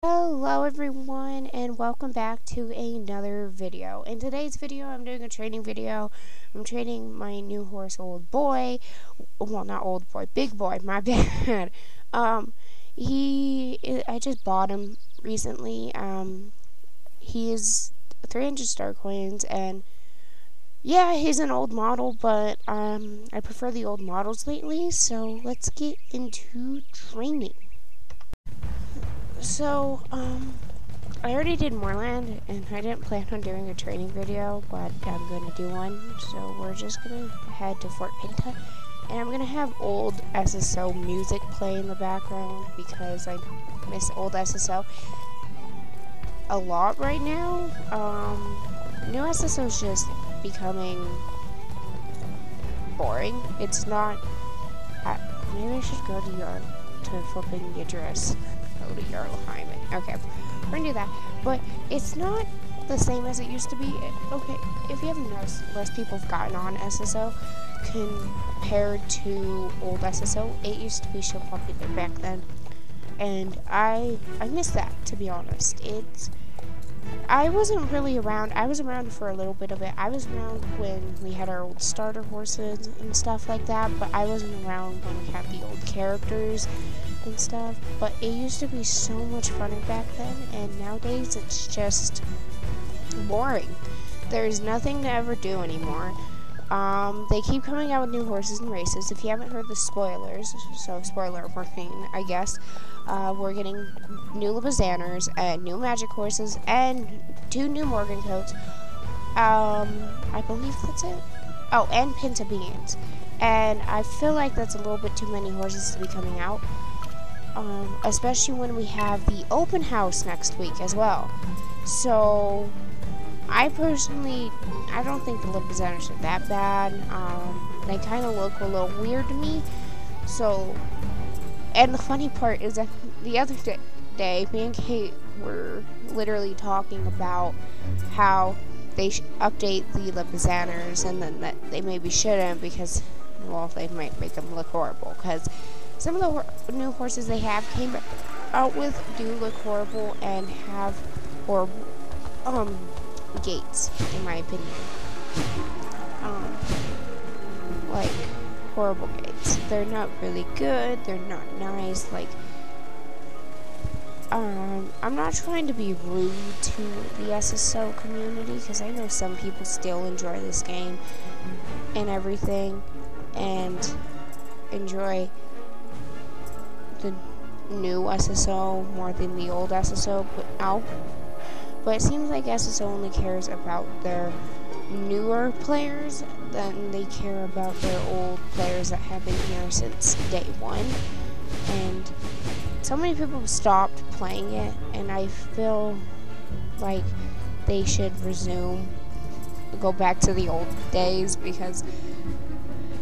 Hello everyone and welcome back to another video. In today's video I'm doing a training video. I'm training my new horse, Old Boy. Well, not Old Boy, Big Boy, my bad. I just bought him recently. He is 300 star coins, and yeah, he's an old model, but I prefer the old models lately, so let's get into training. So, I already did Moorland, and I didn't plan on doing a training video, but I'm going to do one. So we're just going to head to Fort Pinta, and I'm going to have old SSO music play in the background because I miss old SSO a lot right now. New SSO is just becoming boring. It's not... maybe I should go to flipping the address. Go to Jarl Hyman. Okay, we're gonna do that. But it's not the same as it used to be. Okay, if you haven't noticed, less people have gotten on SSO compared to old SSO. It used to be so popular back then, and I miss that, to be honest. I wasn't really around. I was around for a little bit of it. I was around when we had our old starter horses and stuff like that, but I wasn't around when we had the old characters and stuff. But it used to be so much funner back then, and nowadays it's just boring. There's nothing to ever do anymore. They keep coming out with new horses and races. If you haven't heard the spoilers, so spoiler warning, I guess, we're getting new Libazaners and new magic horses and 2 new Morgan coats. I believe that's it. Oh, and Pinta beans. And I feel like that's a little bit too many horses to be coming out. Especially when we have the open house next week as well. So I personally, I don't think the Libazaners are that bad. They kind of look a little weird to me. So, and the funny part is that the other day, me and Kate were literally talking about how they update the Libazaners, and then that they maybe shouldn't because, well, they might make them look horrible. Because some of the new horses they have came out with do look horrible and have horrible gates, in my opinion. Like horrible gates. They're not really good. They're not nice. Like, I'm not trying to be rude to the SSO community because I know some people still enjoy this game and everything, and enjoy the new SSO more than the old SSO. But it seems like SSO only cares about their newer players than they care about their old players that have been here since day one. And so many people have stopped playing it, and I feel like they should go back to the old days, because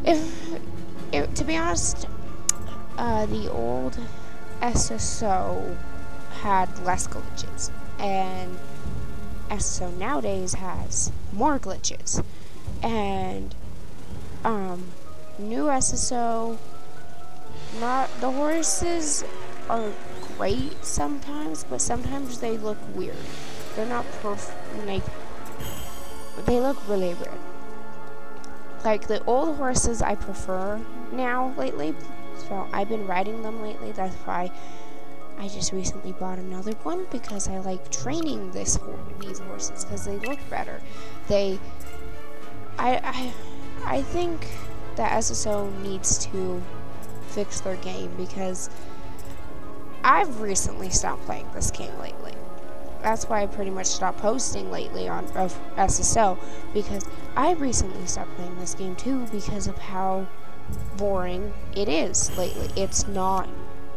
to be honest, the old SSO had less glitches, and SSO nowadays has more glitches. And new SSO, not the horses are great sometimes, but sometimes they look weird. They're not like, they look really weird. Like the old horses I prefer now lately, so I've been riding them lately. That's why I just recently bought another one, because I like training these horses because they look better. I think that SSO needs to fix their game, because I've recently stopped playing this game lately. That's why I pretty much stopped posting lately of SSO, because I recently stopped playing this game too because of how boring it is lately. It's not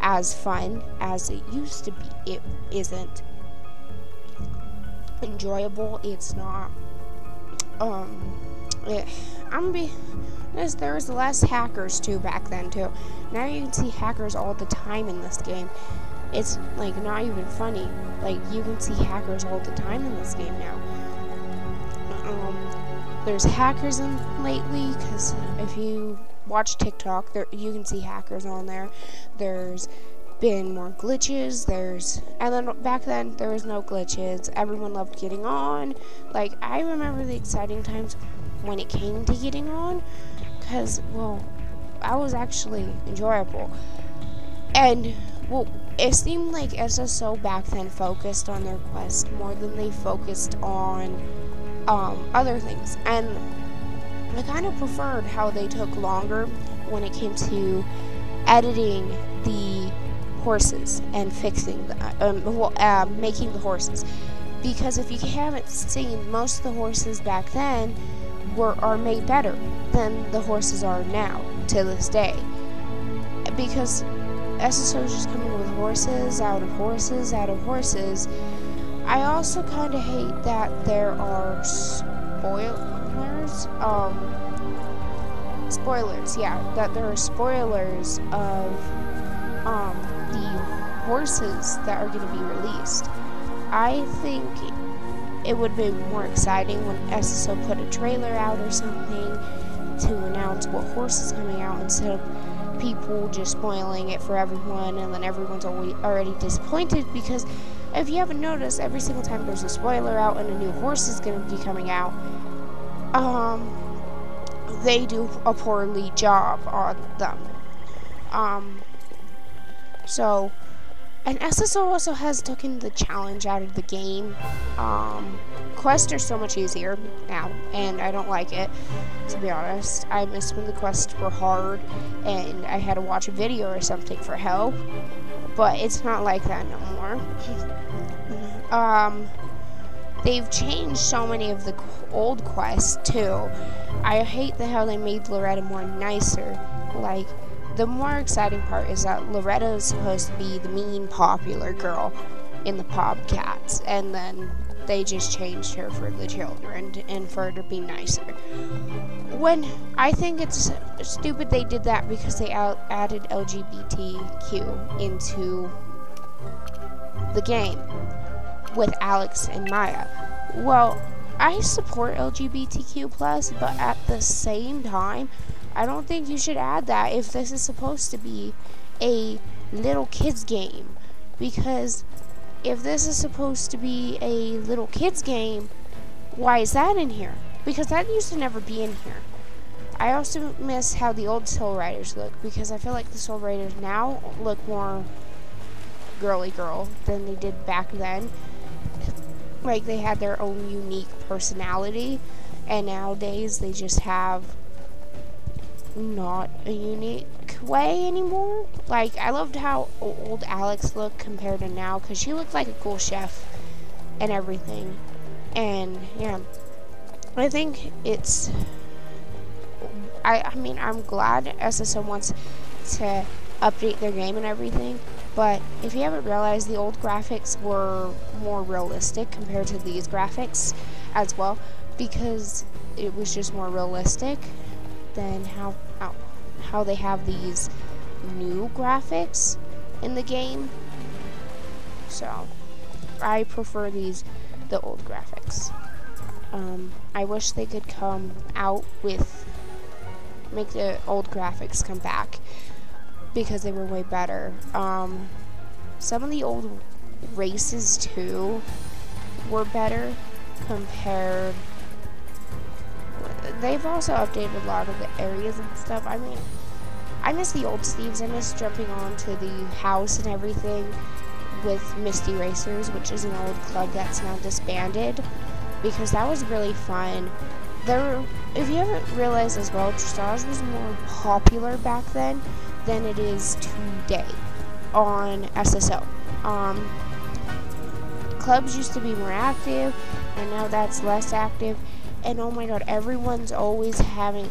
as fun as it used to be. It isn't enjoyable. It's not there was less hackers too back then too. Now you can see hackers all the time in this game. It's like not even funny. Like, you can see hackers all the time in this game now. There's hackers in lately, because if you watch TikTok, you can see hackers on there. There's been more glitches. And then back then there was no glitches. Everyone loved getting on. Like, I remember the exciting times when it came to getting on, because, well, I was actually enjoyable. And, well, it seemed like SSO back then focused on their quest more than they focused on other things. And I kind of preferred how they took longer when it came to editing the horses and fixing making the horses, because if you haven't seen, most of the horses back then are made better than the horses are now to this day, because SSO is just coming with horses out of horses out of horses. I also kind of hate that there are spoilers, that there are spoilers of the horses that are going to be released. I think it would be more exciting when SSO put a trailer out or something to announce what horse is coming out, instead of people just spoiling it for everyone, and then everyone's already disappointed. Because if you haven't noticed, every single time there's a spoiler out and a new horse is going to be coming out, they do a poorly job on them. And SSO also has taken the challenge out of the game. Quests are so much easier now, and I don't like it, to be honest. I miss when the quests were hard and I had to watch a video or something for help, but it's not like that no more. They've changed so many of the old quests too. I hate how they made Loretta more nicer. Like, the more exciting part is that Loretta is supposed to be the mean, popular girl in the Pobcats, and then they just changed her for the children and for her to be nicer. When I think it's stupid they did that, because they added LGBTQ into the game with Alex and Maya. Well, I support LGBTQ+, but at the same time, I don't think you should add that if this is supposed to be a little kids game. Because if this is supposed to be a little kids game, why is that in here? Because that used to never be in here. I also miss how the old Soul Riders look, because I feel like the Soul Riders now look more girly girl than they did back then. Like, they had their own unique personality, and nowadays they just have not a unique way anymore. Like, I loved how old Alex looked compared to now, because she looked like a cool chef and everything. And yeah, I think it's I mean, I'm glad SSO wants to update their game and everything, but if you haven't realized, the old graphics were more realistic compared to these graphics as well, because it was just more realistic than how they have these new graphics in the game. So I prefer the old graphics. I wish they could come out with, make the old graphics come back, because they were way better. Some of the old races too were better compared. They've also updated a lot of the areas and stuff. I mean, I miss the old Steves. I miss jumping onto the house and everything with Misty Racers, which is an old club that's now disbanded, because that was really fun. If you haven't realized as well, dressage was more popular back then than it is today on SSO. Clubs used to be more active, and now that's less active. And oh my god, everyone's always having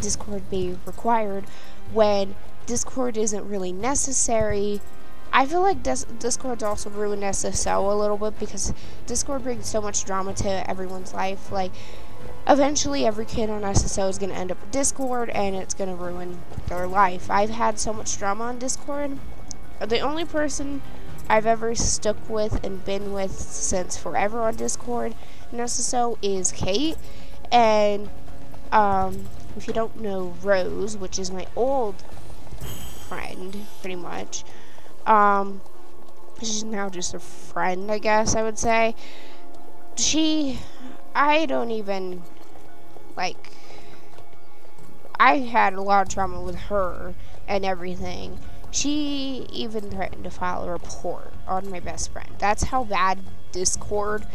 Discord be required when Discord isn't really necessary. I feel like Discord's also ruined SSO a little bit, because Discord brings so much drama to everyone's life. Like, eventually every kid on SSO is going to end up with Discord, and it's going to ruin their life. I've had so much drama on Discord. The only person I've ever stuck with and been with since forever on Discord in SSO is Kate. And if you don't know Rose, which is my old friend, pretty much. She's now just a friend, I guess I would say. I don't even, like, I had a lot of trauma with her and everything. She even threatened to file a report on my best friend. That's how bad Discord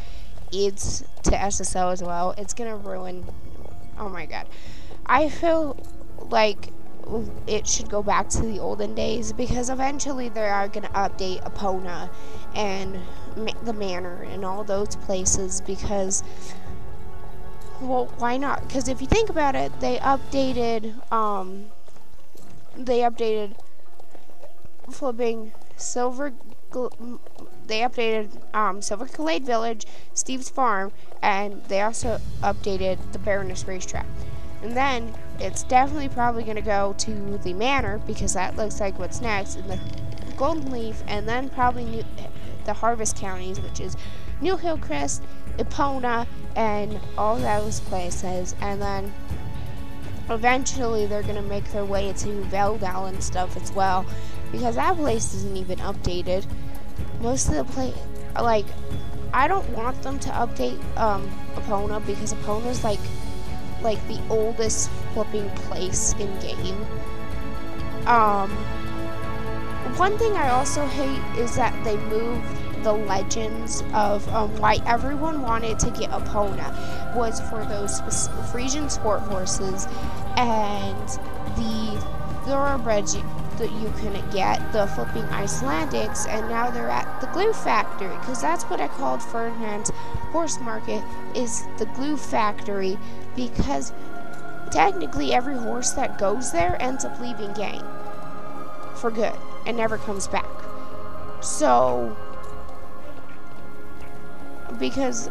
is to SSO as well. It's gonna ruin, oh my god. I feel like it should go back to the olden days, because eventually they are going to update Epona and the manor and all those places, because, well, why not? Because if you think about it, they updated flipping Silver Glade Village, Steve's Farm, and they also updated the Baroness Racetrack. And then it's definitely probably going to go to the manor, because that looks like what's next, and the Golden Leaf, and then probably the Harvest Counties, which is New Hillcrest, Epona, and all those places. And then eventually they're going to make their way to Veldale and stuff as well, because that place isn't even updated. Most of the like, I don't want them to update Epona, because Epona's like the oldest flipping place in game. One thing I also hate is that they moved the legends of why everyone wanted to get Epona was for those Frisian sport horses and the thoroughbreds that you couldn't get, the flipping Icelandics, and now they're at the glue factory, because that's what I called Ferdinand's horse market, is the glue factory, because technically every horse that goes there ends up leaving game for good and never comes back. So, because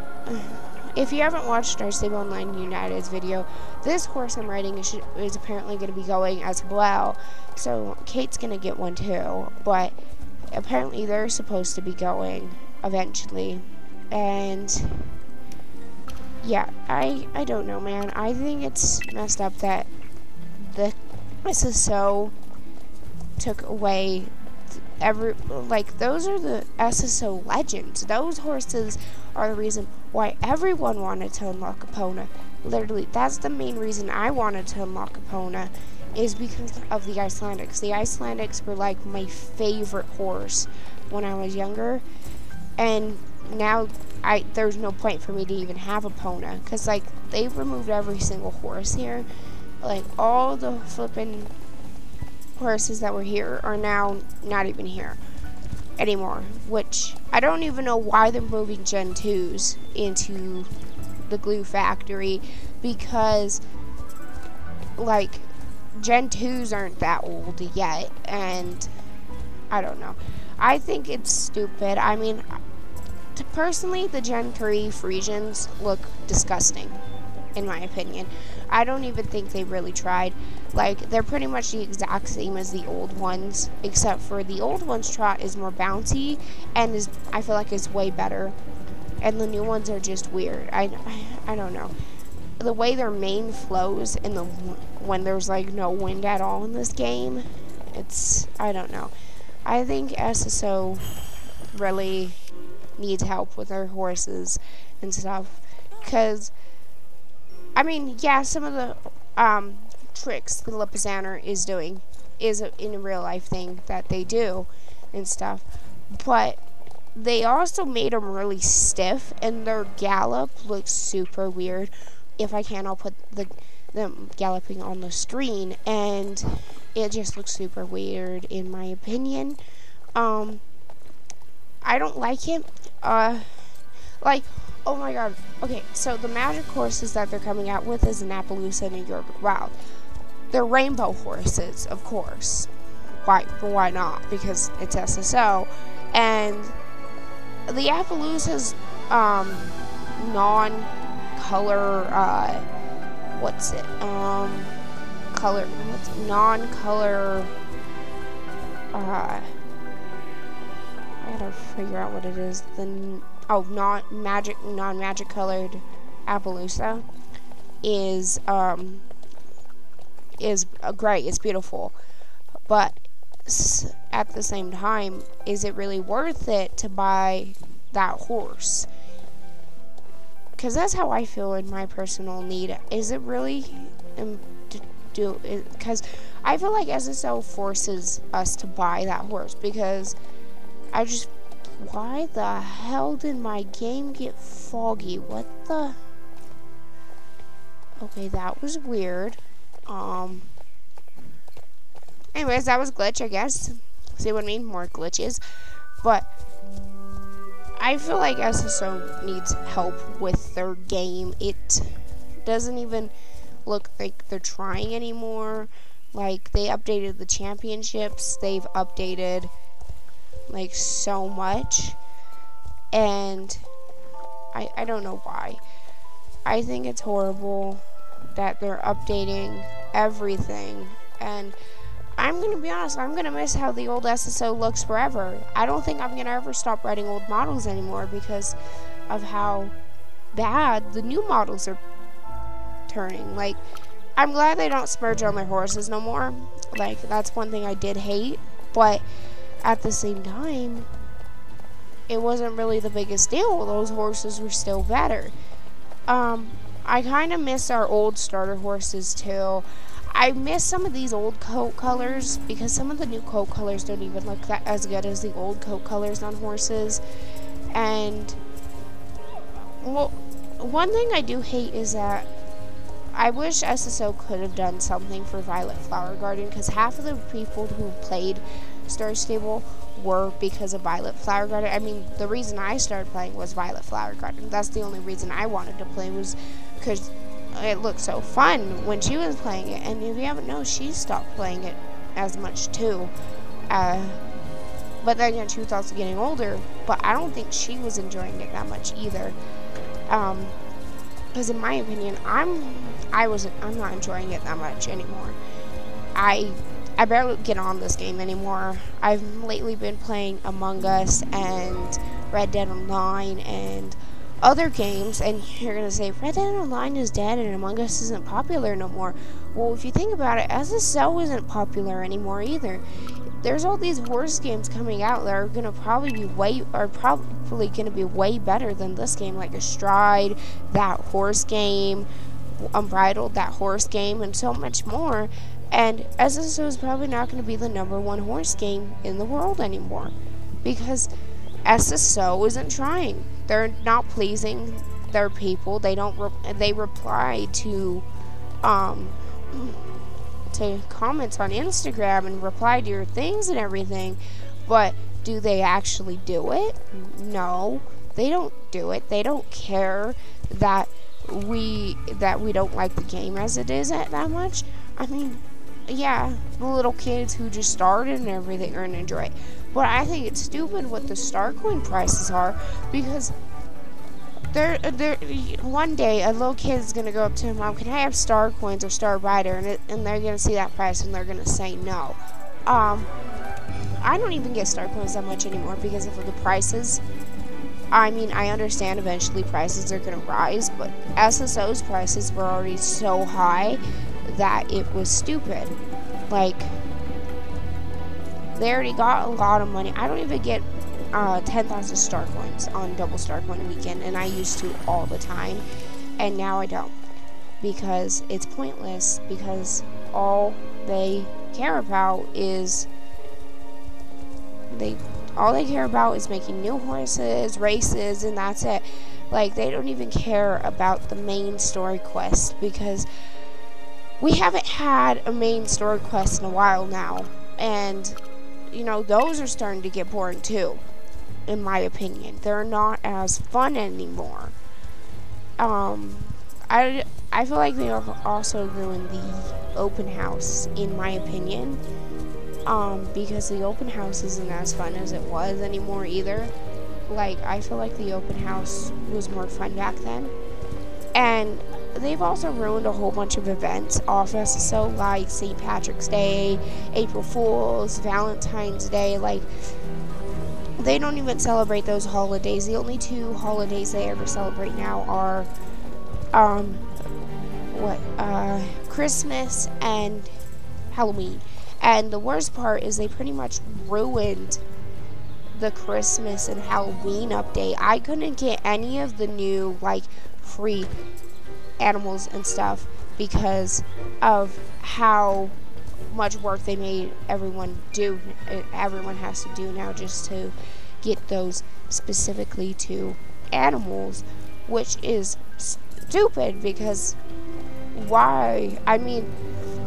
if you haven't watched our Stable Online United's video, this horse I'm riding is apparently going to be going as well. So Kate's going to get one too, but apparently they're supposed to be going eventually. And yeah, I don't know, man. I think it's messed up that the SSO took away those are the SSO legends. Those horses are the reason why everyone wanted to unlock Epona. Literally, that's the main reason I wanted to unlock Epona, is because of the Icelandics. The Icelandics were like my favorite horse when I was younger, and now there's no point for me to even have Epona, because like they've removed every single horse here. Like all the flipping horses that were here are now not even here anymore, which I don't even know why they're moving Gen 2s into the glue factory, because like Gen 2s aren't that old yet, and I don't know. I think it's stupid. I mean, personally, the Gen 3 Frisians look disgusting, in my opinion. I don't even think they really tried. Like, they're pretty much the exact same as the old ones, except for the old one's trot is more bouncy and I feel like is way better. And the new ones are just weird. I don't know. The way their mane flows in when there's like no wind at all in this game, I don't know. I think SSO really needs help with their horses and stuff, because I mean, yeah, some of the tricks the Lipizzaner is doing is in a real life thing that they do and stuff, but they also made them really stiff, and their gallop looks super weird. If I can, I'll put them galloping on the screen, and it just looks super weird in my opinion. I don't like it. Like, oh my god. Okay, so the magic horses that they're coming out with is an Appaloosa and a York Wild. They're rainbow horses, of course. Why not? Because it's SSO. And the Appaloosa's non-color, non-color, I gotta figure out what it is. Non-magic colored Appaloosa is great. It's beautiful, but at the same time, is it really worth it to buy that horse? Because that's how I feel in my personal need. Is it really because I feel like SSO forces us to buy that horse, because why the hell did my game get foggy? What the? Okay, that was weird. Anyways, that was glitch, I guess. See what I mean? More glitches. But I feel like SSO needs help with their game. It doesn't even look like they're trying anymore. Like, they updated the championships. They've updated, like, so much. And I don't know why. I think it's horrible that they're updating everything. And I'm going to be honest, I'm going to miss how the old SSO looks forever. I don't think I'm going to ever stop writing old models anymore because of how bad the new models are turning. Like, I'm glad they don't splurge on their horses no more. Like, that's one thing I did hate. But at the same time, it wasn't really the biggest deal. Those horses were still better. I kind of miss our old starter horses too. I miss some of these old coat colors because some of the new coat colors don't even look that as good as the old coat colors on horses. And well, one thing I do hate is that I wish SSO could have done something for Violet Flower Garden, because half of the people who played Star Stable were because of Violet Flower Garden. I mean, the reason I started playing was Violet Flower Garden. That's the only reason I wanted to play, was because it looked so fun when she was playing it. And if you haven't known, she stopped playing it as much too. But then again, she was also getting older. But I don't think she was enjoying it that much either. Because in my opinion, I'm not enjoying it that much anymore. I barely get on this game anymore. I've lately been playing Among Us and Red Dead Online and other games, and you're gonna say Red Dead Online is dead and Among Us isn't popular no more. Well, if you think about it, SSO isn't popular anymore either. There's all these horse games coming out that are gonna probably be way better than this game, like Astride, that horse game, Unbridled, that horse game, and so much more. And SSO is probably not going to be the #1 horse game in the world anymore, because SSO isn't trying. They're not pleasing their people. They reply to comments on Instagram and reply to your things and everything, but do they actually do it? No, they don't do it. They don't care that we don't like the game as it is that much. I mean, yeah, the little kids who just started and everything are gonna enjoy it. But I think it's stupid what the star coin prices are, because one day a little kid is gonna go up to him, Mom, can I have star coins or Star Rider? And they're gonna see that price and they're gonna say no. I don't even get star coins that much anymore because of the prices. I mean, I understand eventually prices are going to rise, but SSO's prices were already so high that it was stupid. Like, they already got a lot of money. I don't even get 10,000 star coins on double star coin weekend, and I used to all the time, and now I don't, because it's pointless, because all they care about is making new horses, races, and that's it. Like, they don't even care about the main story quest, because we haven't had a main story quest in a while now, and you know, those are starting to get boring too, in my opinion. They're not as fun anymore. I feel like they have also ruined the open house, in my opinion. Because the open house isn't as fun as it was anymore either. Like, I feel like the open house was more fun back then. And they've also ruined a whole bunch of events off SSO, like St. Patrick's Day, April Fool's, Valentine's Day. Like, they don't even celebrate those holidays. The only 2 holidays they ever celebrate now are, Christmas and Halloween. And the worst part is they pretty much ruined the Christmas and Halloween update. I couldn't get any of the new, like, free animals and stuff because of how much work they made everyone has to do now just to get those specifically to animals, which is stupid because why? I mean,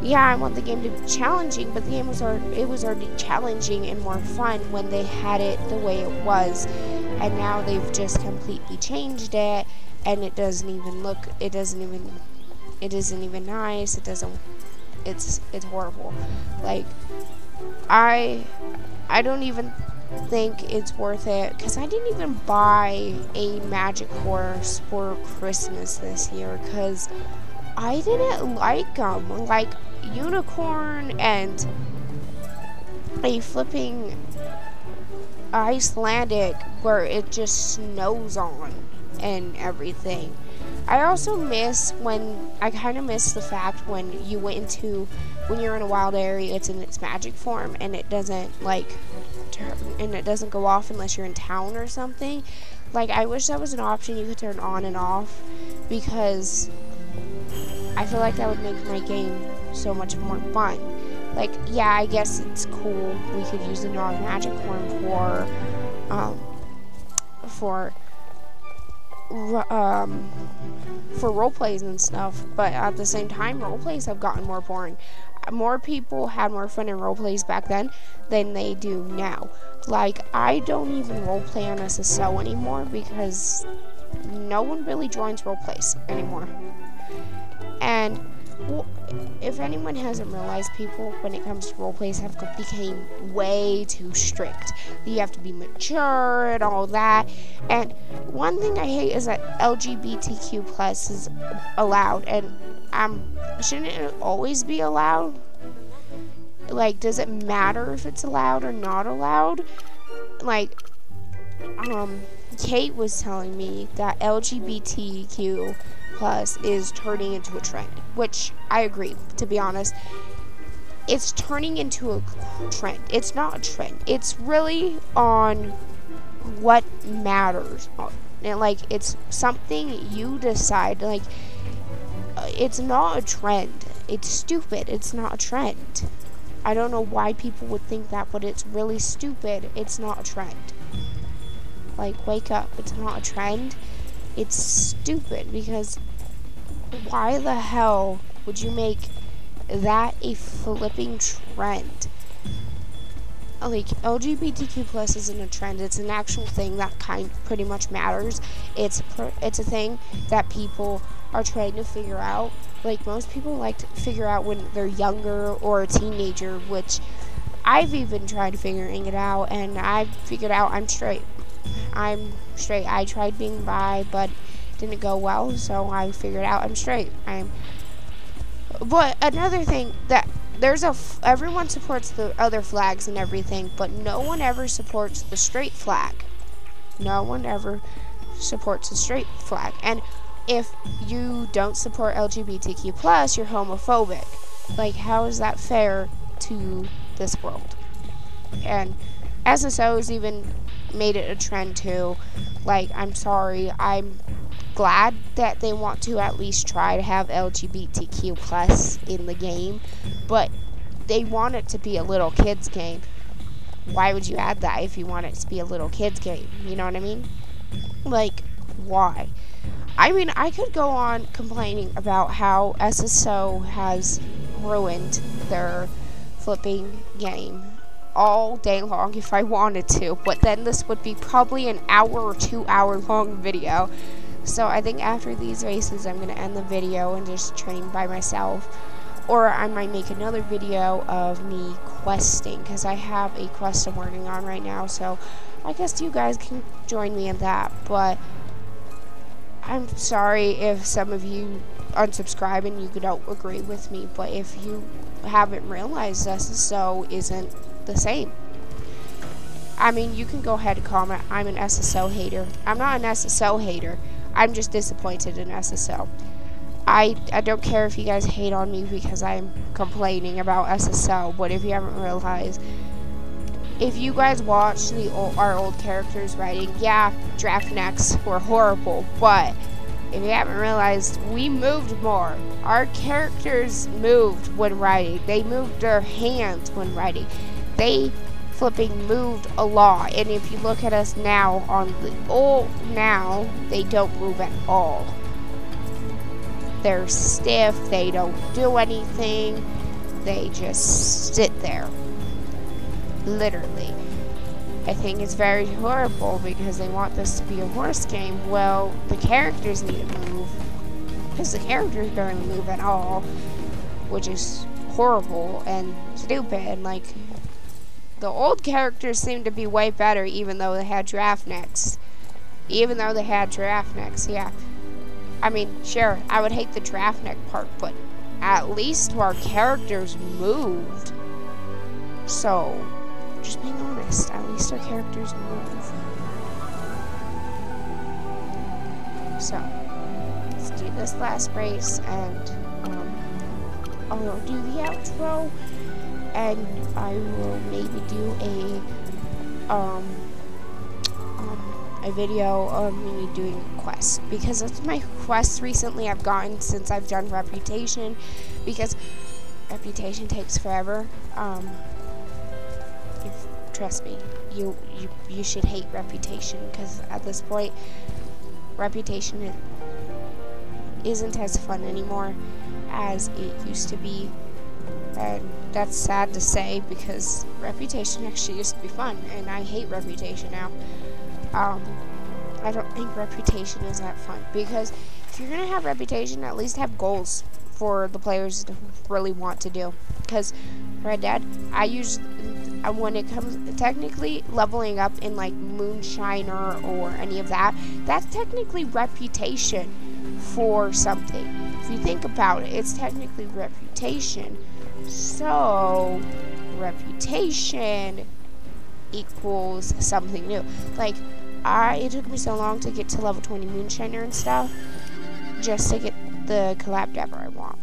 yeah, I want the game to be challenging, but the game was already challenging and more fun when they had it the way it was, and now they've just completely changed it, and it isn't even nice. It's horrible. Like, I don't even think it's worth it because I didn't even buy a magic horse for Christmas this year because I didn't like them. Like, unicorn and a flipping Icelandic where it just snows on and everything. I also kind of miss the fact when you're in a wild area, it's in its magic form and it doesn't go off unless you're in town or something. Like, I wish that was an option you could turn on and off because I feel like that would make my game so much more fun. Like, yeah, I guess it's cool. We could use the non-magic form for role plays and stuff, but at the same time, role plays have gotten more boring. More people had more fun in role plays back then than they do now. Like, I don't even role play on SSO anymore because no one really joins role plays anymore. And if anyone hasn't realized, people, when it comes to role plays, have became way too strict. You have to be mature and all that. And one thing I hate is that LGBTQ plus is allowed, and shouldn't it always be allowed? Like, does it matter if it's allowed or not allowed? Like, Kate was telling me that LGBTQ plus is turning into a trend, which I agree, to be honest. It's turning into a trend. It's not a trend. It's really on what matters. And, like, it's something you decide. Like, it's not a trend. It's stupid. It's not a trend. I don't know why people would think that, but it's really stupid. It's not a trend. Like, wake up. It's not a trend. It's stupid because why the hell would you make that a flipping trend? Like, LGBTQ plus isn't a trend. It's an actual thing that pretty much matters. It's a thing that people are trying to figure out. Like, most people like to figure out when they're younger or a teenager, which I've even tried figuring it out, and I've figured out I'm straight. I tried being bi, but didn't go well, so I figured out I'm straight. But another thing that everyone supports the other flags and everything, but no one ever supports the straight flag. No one ever supports the straight flag. And if you don't support LGBTQ plus, you're homophobic. Like, how is that fair to this world? And SSO's even made it a trend too. Like, I'm sorry, I'm glad that they want to at least try to have LGBTQ plus in the game, but they want it to be a little kids game. Why would you add that if you want it to be a little kids game? You know what I mean? Like, why? I mean, I could go on complaining about how SSO has ruined their flipping game all day long if I wanted to, but then this would be probably an hour or 2 hour long video. So I think after these races, I'm going to end the video and just train by myself. Or I might make another video of me questing, because I have a quest I'm working on right now. So I guess you guys can join me in that. But I'm sorry if some of you unsubscribe and you don't agree with me. But if you haven't realized, SSO isn't the same. I mean, you can go ahead and comment, I'm an SSO hater. I'm not an SSO hater. I'm just disappointed in SSO. I don't care if you guys hate on me because I'm complaining about SSO, but if you haven't realized, if you guys watch our old characters writing, yeah, draft necks were horrible, but if you haven't realized, we moved more. Our characters moved when writing. They moved their hands when writing. They flipping moved a lot. And if you look at us now now they don't move at all. They're stiff. They don't do anything. They just sit there. Literally. I think it's very horrible because they want this to be a horse game. Well, the characters need to move because the characters barely move at all, which is horrible and stupid. Like, the old characters seem to be way better even though they had draft necks. Yeah. I mean, sure, I would hate the draft neck part, but at least our characters moved. So, just being honest, at least our characters move. So, let's do this last race, and I'll do the outro, and I will maybe do a video of me doing a quest, because that's my quest recently I've gotten since I've done Reputation, because Reputation takes forever. Trust me, you should hate Reputation, because at this point, Reputation isn't as fun anymore as it used to be, and that's sad to say because Reputation actually used to be fun, and I hate Reputation now. I don't think Reputation is that fun, because if you're gonna have Reputation, at least have goals for the players to really want to do. Because Red Dead, when it comes technically leveling up in like Moonshiner or any of that, that's technically Reputation for something. If you think about it, it's technically Reputation. So Reputation equals something new. Like, it took me so long to get to level 20 Moonshiner and stuff, just to get the collab dabber I want.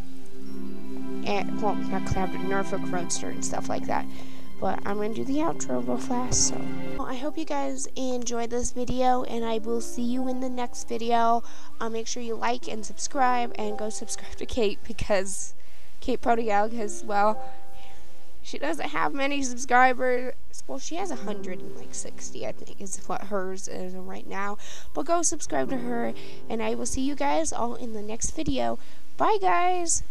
And, well, not collab, but Norfolk Roadster and stuff like that. But I'm going to do the outro real fast, so. Well, I hope you guys enjoyed this video, and I will see you in the next video. Make sure you like and subscribe, and go subscribe to Kate, because Kate Ponygale, because, well, she doesn't have many subscribers. Well, she has 160, I think, is what hers is right now. But go subscribe to her, and I will see you guys all in the next video. Bye, guys!